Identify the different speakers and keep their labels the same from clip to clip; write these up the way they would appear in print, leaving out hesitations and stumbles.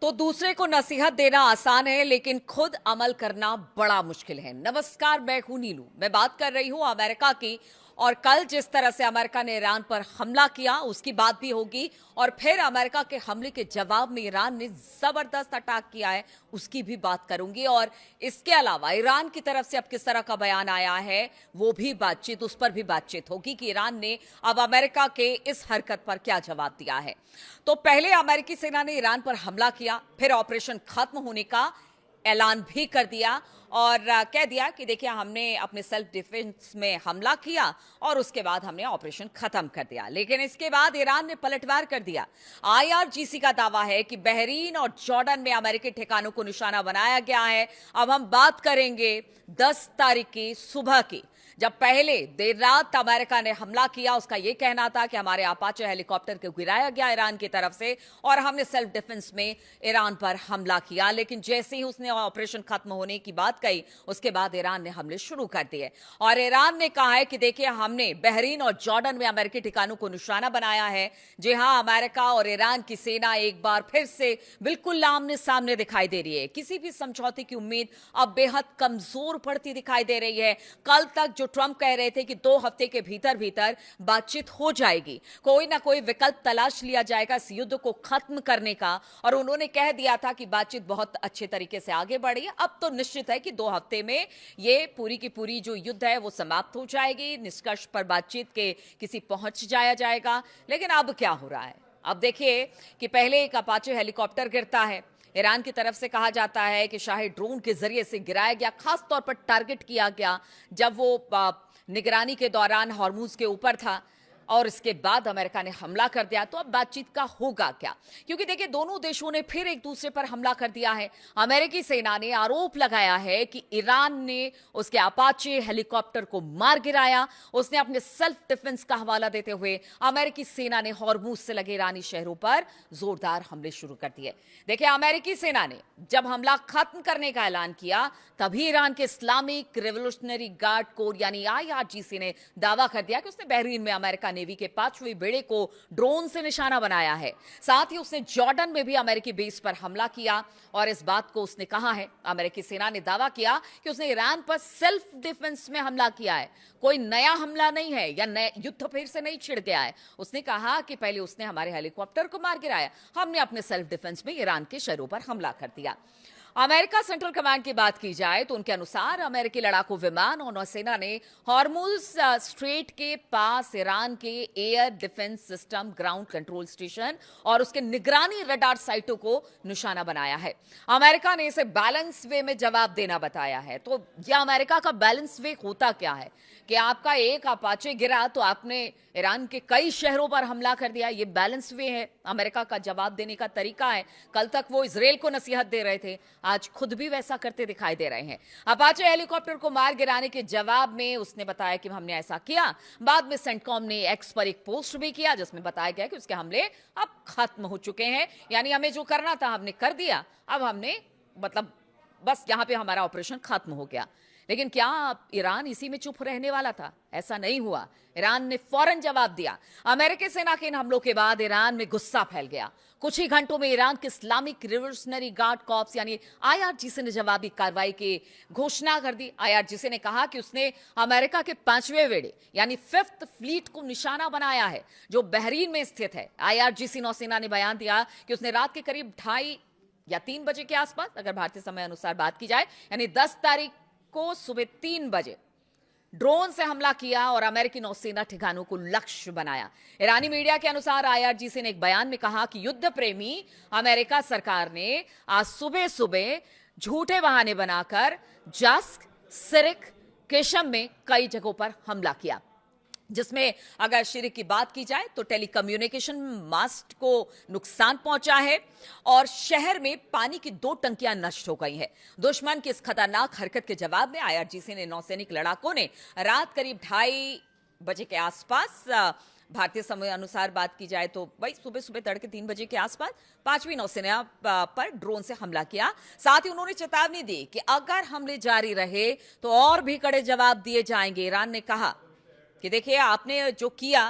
Speaker 1: तो दूसरे को नसीहत देना आसान है, लेकिन खुद अमल करना बड़ा मुश्किल है। नमस्कार, मैं हूं नीलू। मैं बात कर रही हूं अमेरिका की। और कल जिस तरह से अमेरिका ने ईरान पर हमला किया, उसकी बात भी होगी। और फिर अमेरिका के हमले के जवाब में ईरान ने जबरदस्त अटैक किया है, उसकी भी बात करूंगी। और इसके अलावा ईरान की तरफ से अब किस तरह का बयान आया है, वो भी बातचीत, उस पर भी बातचीत होगी कि ईरान ने अब अमेरिका के इस हरकत पर क्या जवाब दिया है। तो पहले अमेरिकी सेना ने ईरान पर हमला किया, फिर ऑपरेशन खत्म होने का ऐलान भी कर दिया और कह दिया कि देखिए, हमने अपने सेल्फ डिफेंस में हमला किया और उसके बाद हमने ऑपरेशन खत्म कर दिया। लेकिन इसके बाद ईरान ने पलटवार कर दिया। आईआरजीसी का दावा है कि बहरीन और जॉर्डन में अमेरिकी ठिकानों को निशाना बनाया गया है। अब हम बात करेंगे 10 तारीख की सुबह की, जब पहले देर रात अमेरिका ने हमला किया। उसका यह कहना था कि हमारे अपाचे हेलीकॉप्टर को गिराया गया ईरान की तरफ से और हमने सेल्फ डिफेंस में ईरान पर हमला किया। लेकिन जैसे ही उसने ऑपरेशन खत्म होने की बात कही, उसके बाद ईरान ने हमले शुरू कर दिए। और ईरान ने कहा है कि देखिए, हमने बहरीन और जॉर्डन में अमेरिकी ठिकानों को निशाना बनाया है। जी हां, अमेरिका और ईरान की सेना एक बार फिर से बिल्कुल आमने सामने दिखाई दे रही है। किसी भी समझौते की उम्मीद अब बेहद कमजोर पड़ती दिखाई दे रही है। कल तक जो ट्रंप कह रहे थे कि 2 हफ्ते के भीतर भीतर बातचीत हो जाएगी, कोई ना कोई विकल्प तलाश लिया जाएगा इस युद्ध को खत्म करने का, और उन्होंने कह दिया था कि बातचीत बहुत अच्छे तरीके से आगे बढ़ी है। अब तो निश्चित है कि 2 हफ्ते में ये पूरी की पूरी जो युद्ध है वो समाप्त हो जाएगी, निष्कर्ष पर बातचीत के किसी पहुंच जाया जाएगा। लेकिन अब क्या हो रहा है? अब देखिए कि पहले एक अपाचे हेलीकॉप्टर गिरता है। ईरान की तरफ से कहा जाता है कि शाही ड्रोन के जरिए से गिराया गया, खास तौर पर टारगेट किया गया जब वो निगरानी के दौरान हॉर्मुज के ऊपर था। और इसके बाद अमेरिका ने हमला कर दिया। तो अब बातचीत का होगा क्या? क्योंकि देखिए, दोनों देशों ने फिर एक दूसरे पर हमला कर दिया है। अमेरिकी सेना ने आरोप लगाया है कि ईरान ने उसके अपाचे हेलीकॉप्टर को मार गिराया। उसने अपने सेल्फ डिफेंस का हवाला देते हुए अमेरिकी सेना ने हॉर्मुज से लगे ईरानी शहरों पर जोरदार हमले शुरू कर दिए। देखिए, अमेरिकी सेना ने जब हमला खत्म करने का ऐलान किया, तभी ईरान के इस्लामिक रिवोल्यूशनरी गार्ड कोर यानी आईआरजीसी ने दावा कर दिया कि उसने बहरीन में अमेरिका नेवी के 5वें बेड़े को ड्रोन से निशाना बनाया है। साथ ही उसने जॉर्डन में भी अमेरिकी बेस पर हमला किया और इस बात को उसने कहा है, अमेरिकी सेना ने दावा किया कि उसने ईरान पर सेल्फ डिफेंस में हमला किया है, कोई नया हमला नहीं है या नया युद्ध फिर से नहीं छिड़ गया है। उसने कहा कि पहले उसने हमारे हेलीकॉप्टर को मार गिराया, हमने अपने सेल्फ डिफेंस में ईरान के शहरों पर हमला कर दिया। अमेरिका सेंट्रल कमांड की बात की जाए तो उनके अनुसार अमेरिकी लड़ाकू विमान और नौसेना ने हॉर्मुज स्ट्रेट के पास ईरान के air defence system, ground control station और उसके निगरानी रडार साइटों को निशाना बनाया है। अमेरिका ने इसे बैलेंस वे में जवाब देना बताया है। तो यह अमेरिका का बैलेंस वे होता क्या है कि आपका एक अपाचे गिरा तो आपने ईरान के कई शहरों पर हमला कर दिया। यह बैलेंस वे है, अमेरिका का जवाब देने का तरीका है। कल तक वो इजराइल को नसीहत दे रहे थे, आज खुद भी वैसा करते दिखाई दे रहे हैं। अपाचे हेलीकॉप्टर को मार गिराने के जवाब में उसने बताया कि हमने ऐसा किया। बाद में सेंटकॉम ने एक्स पर एक पोस्ट भी किया जिसमें बताया गया कि उसके हमले अब खत्म हो चुके हैं, यानी हमें जो करना था हमने कर दिया। अब हमने मतलब बस यहां पे हमारा ऑपरेशन खत्म हो गया। लेकिन क्या ईरान इसी में चुप रहने वाला था? ऐसा नहीं हुआ। ईरान ने फौरन जवाब दिया। अमेरिकी सेना के इन हमलों के बाद ईरान में गुस्सा फैल गया। कुछ ही घंटों में ईरान के इस्लामिक रिवोल्यूशनरी गार्ड कॉर्प्स यानी आईआरजीसी ने जवाबी कार्रवाई की घोषणा कर दी। आईआरजीसी ने कहा कि उसने अमेरिका के 5वें बेड़े यानी 5th फ्लीट को निशाना बनाया है, जो बहरीन में स्थित है। आईआरजीसी नौसेना ने बयान दिया कि उसने रात के करीब 2:30 या 3 बजे के आसपास, अगर भारतीय समय अनुसार बात की जाए, यानी 10 तारीख को सुबह 3 बजे ड्रोन से हमला किया और अमेरिकी नौसेना ठिकानों को लक्ष्य बनाया। ईरानी मीडिया के अनुसार आईआरजीसी ने एक बयान में कहा कि युद्ध प्रेमी अमेरिका सरकार ने आज सुबह सुबह झूठे बहाने बनाकर जस्क, सिरिक, केशम में कई जगहों पर हमला किया, जिसमें अगर शिरिक की बात की जाए तो टेलीकम्युनिकेशन मास्ट को नुकसान पहुंचा है और शहर में पानी की 2 टंकियां नष्ट हो गई हैं। दुश्मन की इस खतरनाक हरकत के जवाब में आईआरजीसी ने नौसैनिक लड़ाकों ने रात करीब 2:30 बजे के आसपास, भारतीय समय अनुसार बात की जाए तो भाई सुबह सुबह तड़के 3 बजे के आसपास 5वीं नौसेना पर ड्रोन से हमला किया। साथ ही उन्होंने चेतावनी दी कि अगर हमले जारी रहे तो और भी कड़े जवाब दिए जाएंगे। ईरान ने कहा कि देखिए, आपने जो किया,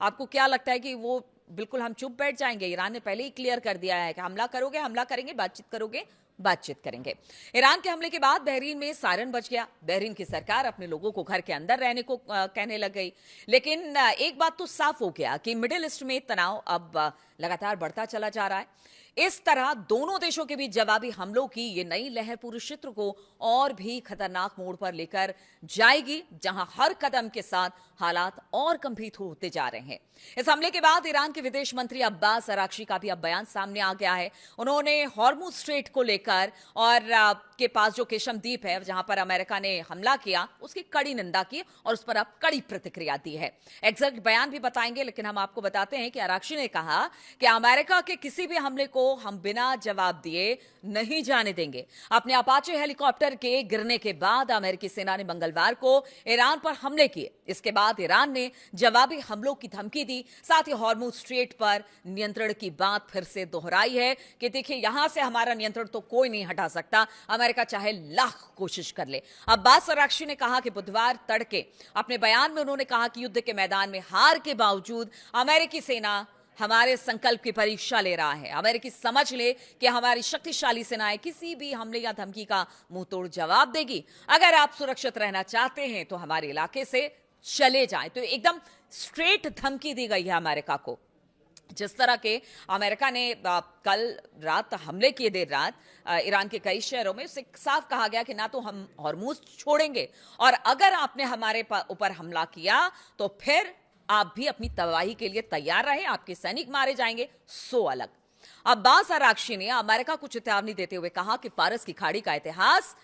Speaker 1: आपको क्या लगता है कि वो बिल्कुल हम चुप बैठ जाएंगे? ईरान ने पहले ही क्लियर कर दिया है कि हमला करोगे हमला करेंगे, बातचीत करोगे बातचीत करेंगे। ईरान के हमले के बाद बहरीन में सायरन बज गया। बहरीन की सरकार अपने लोगों को घर के अंदर रहने को कहने लग गई। लेकिन एक बात तो साफ हो गया कि मिडिल ईस्ट में तनाव अब लगातार बढ़ता चला जा रहा है। इस तरह दोनों देशों के बीच जवाबी हमलों की ये नई लहर पूरे क्षेत्र को और भी खतरनाक मोड़ पर लेकर जाएगी, जहां हर कदम के साथ हालात और गंभीर होते जा रहे हैं। इस हमले के बाद ईरान के विदेश मंत्री अब्बास अराक्ची का भी अब बयान सामने आ गया है। उन्होंने हॉर्मुज स्ट्रेट को लेकर और के पास जो केशम द्वीप है जहां पर अमेरिका ने हमला किया, उसकी कड़ी निंदा की और उस पर अब कड़ी प्रतिक्रिया दी है। एग्जैक्ट बयान भी बताएंगे, लेकिन हम आपको बताते हैं कि अराक्ची ने कहा कि अमेरिका के किसी भी हमले को हम बिना जवाब दिए नहीं जाने देंगे। अपने अपाचे हेलीकॉप्टर के गिरने के बाद अमेरिकी सेना ने मंगलवार को ईरान पर हमले किए। इसके बाद ईरान ने जवाबी हमलों की धमकी दी। साथ ही हॉर्मुज स्ट्रेट पर नियंत्रण की बात फिर से दोहराई है कि देखिए, यहां से हमारा नियंत्रण तो कोई नहीं हटा सकता, अमेरिका चाहे लाख कोशिश कर ले। अब्बास अराक्ची ने कहा कि बुधवार तड़के अपने बयान में उन्होंने कहा कि युद्ध के मैदान में हार के बावजूद अमेरिकी सेना हमारे संकल्प की परीक्षा ले रहा है। अमेरिकी समझ ले कि हमारी शक्तिशाली सेनाएं किसी भी हमले या धमकी का मुंह तोड़ जवाब देगी। अगर आप सुरक्षित रहना चाहते हैं तो हमारे इलाके से चले जाएं। तो एकदम स्ट्रेट धमकी दी गई है अमेरिका को। जिस तरह के अमेरिका ने कल रात हमले किए, देर रात ईरान के कई शहरों में, उससे साफ कहा गया कि ना तो हम हॉर्मुज छोड़ेंगे और अगर आपने हमारे ऊपर हमला किया तो फिर आप भी अपनी तबाही के लिए तैयार रहे, आपके सैनिक मारे जाएंगे, सो अलग। अब्बास अराक्ची ने अमेरिका को चेतावनी देते हुए कहा कि फारस की खाड़ी का इतिहास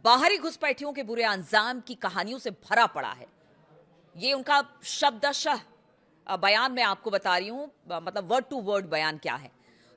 Speaker 1: बाहरी घुसपैठियों के बुरे अंजाम की कहानियों से भरा पड़ा है। ये उनका शब्दशः बयान मैं आपको बता रही हूं, मतलब वर्ड टू वर्ड बयान क्या है।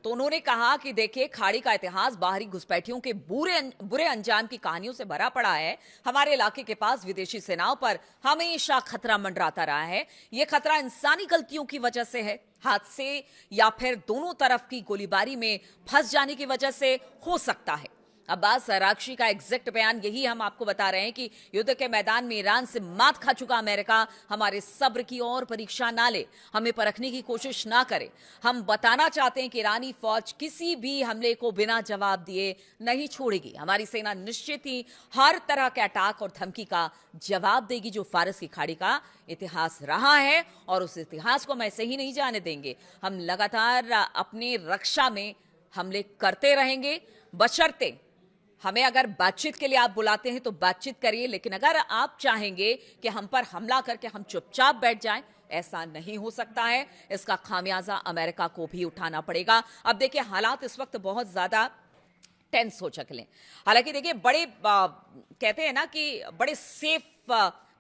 Speaker 1: तो उन्होंने कहा कि देखिए, खाड़ी का इतिहास बाहरी घुसपैठियों के बुरे अंजाम की कहानियों से भरा पड़ा है। हमारे इलाके के पास विदेशी सेनाओं पर हमेशा खतरा मंडराता रहा है। यह खतरा इंसानी गलतियों की वजह से है, हादसे या फिर दोनों तरफ की गोलीबारी में फंस जाने की वजह से हो सकता है। अब्बास अराक्ची का एग्जैक्ट बयान यही हम आपको बता रहे हैं कि युद्ध के मैदान में ईरान से मात खा चुका अमेरिका हमारे सब्र की और परीक्षा ना ले, हमें परखने की कोशिश ना करे। हम बताना चाहते हैं कि ईरानी फौज किसी भी हमले को बिना जवाब दिए नहीं छोड़ेगी। हमारी सेना निश्चित ही हर तरह के अटैक और धमकी का जवाब देगी जो फारस की खाड़ी का इतिहास रहा है, और उस इतिहास को हम ऐसे ही नहीं जाने देंगे। हम लगातार अपनी रक्षा में हमले करते रहेंगे, बशर्ते हमें अगर बातचीत के लिए आप बुलाते हैं तो बातचीत करिए, लेकिन अगर आप चाहेंगे कि हम पर हमला करके हम चुपचाप बैठ जाएं, ऐसा नहीं हो सकता है। इसका खामियाजा अमेरिका को भी उठाना पड़ेगा। अब देखिए, हालात इस वक्त बहुत ज्यादा टेंस हो चुके हैं। हालांकि देखिए, बड़े कहते हैं ना कि बड़े सेफ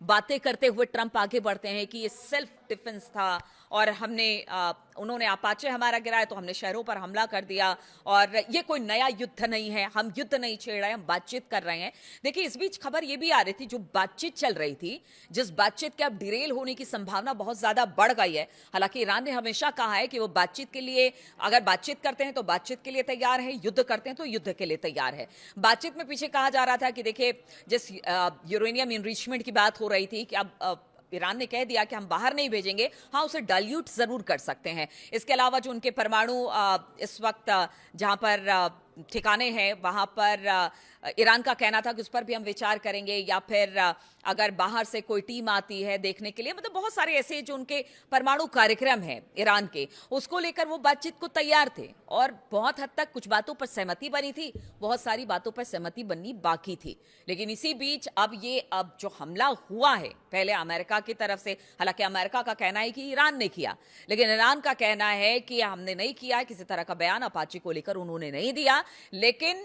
Speaker 1: बातें करते हुए ट्रंप आगे बढ़ते हैं कि ये सेल्फ डिफेंस था और उन्होंने अपाचे हमारा गिराया तो हमने शहरों पर हमला कर दिया, और ये कोई नया युद्ध नहीं है, हम युद्ध नहीं छेड़ रहे हैं, हम बातचीत कर रहे हैं। देखिए, इस बीच खबर ये भी आ रही थी, जो बातचीत चल रही थी, जिस बातचीत के अब डिरेल होने की संभावना बहुत ज्यादा बढ़ गई है। हालांकि ईरान ने हमेशा कहा है कि वो बातचीत के लिए, अगर बातचीत करते हैं तो बातचीत के लिए तैयार है, युद्ध करते हैं तो युद्ध के लिए तैयार है। बातचीत में पीछे कहा जा रहा था कि देखिए, जिस यूरेनियम इनरिचमेंट की बात हो रही थी कि अब ईरान ने कह दिया कि हम बाहर नहीं भेजेंगे, हाँ उसे डाइल्यूट जरूर कर सकते हैं। इसके अलावा जो उनके परमाणु इस वक्त जहां पर ठिकाने हैं, वहां पर ईरान का कहना था कि उस पर भी हम विचार करेंगे, या फिर अगर बाहर से कोई टीम आती है देखने के लिए, मतलब बहुत सारे ऐसे जो उनके परमाणु कार्यक्रम हैं ईरान के, उसको लेकर वो बातचीत को तैयार थे और बहुत हद तक कुछ बातों पर सहमति बनी थी, बहुत सारी बातों पर सहमति बननी बाकी थी। लेकिन इसी बीच अब जो हमला हुआ है पहले अमेरिका की तरफ से, हालांकि अमेरिका का कहना है कि ईरान ने किया, लेकिन ईरान का कहना है कि हमने नहीं किया। किसी तरह का बयान अपाचे को लेकर उन्होंने नहीं दिया, लेकिन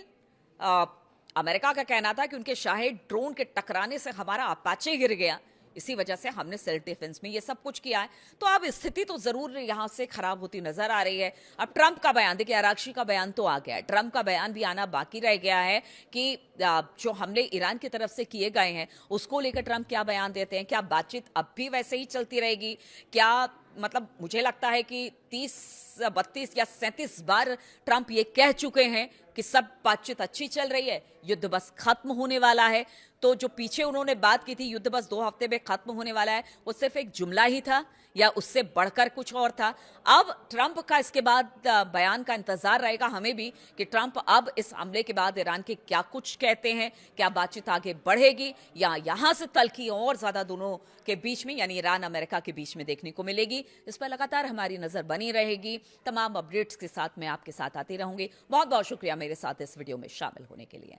Speaker 1: अमेरिका का कहना था कि उनके शाही ड्रोन के टकराने से हमारा अपाचे गिर गया, इसी वजह से हमने सेल्फ डिफेंस में ये सब कुछ किया है। तो अब स्थिति तो जरूर यहां से खराब होती नजर आ रही है। अब ट्रंप का बयान देखिए, अराक्ची का बयान तो आ गया है, ट्रंप का बयान भी आना बाकी रह गया है कि जो हमले ईरान की तरफ से किए गए हैं उसको लेकर ट्रंप क्या बयान देते हैं। क्या बातचीत अब भी वैसे ही चलती रहेगी? क्या मतलब मुझे लगता है कि 30, 32 या 37 बार ट्रंप ये कह चुके हैं कि सब बातचीत अच्छी चल रही है, युद्ध बस खत्म होने वाला है। तो जो पीछे उन्होंने बात की थी युद्ध बस 2 हफ्ते में खत्म होने वाला है, वो सिर्फ एक जुमला ही था या उससे बढ़कर कुछ और था? अब ट्रंप का इसके बाद बयान का इंतजार रहेगा हमें भी कि ट्रंप अब इस हमले के बाद ईरान के क्या कुछ कहते हैं, क्या बातचीत आगे बढ़ेगी या यहां से तल्खी और ज्यादा दोनों के बीच में यानी ईरान अमेरिका के बीच में देखने को मिलेगी। इस पर लगातार हमारी नजर बनी रहेगी। तमाम अपडेट्स के साथ मैं आपके साथ आती रहूंगी। बहुत बहुत शुक्रिया मेरे साथ इस वीडियो में शामिल होने के लिए।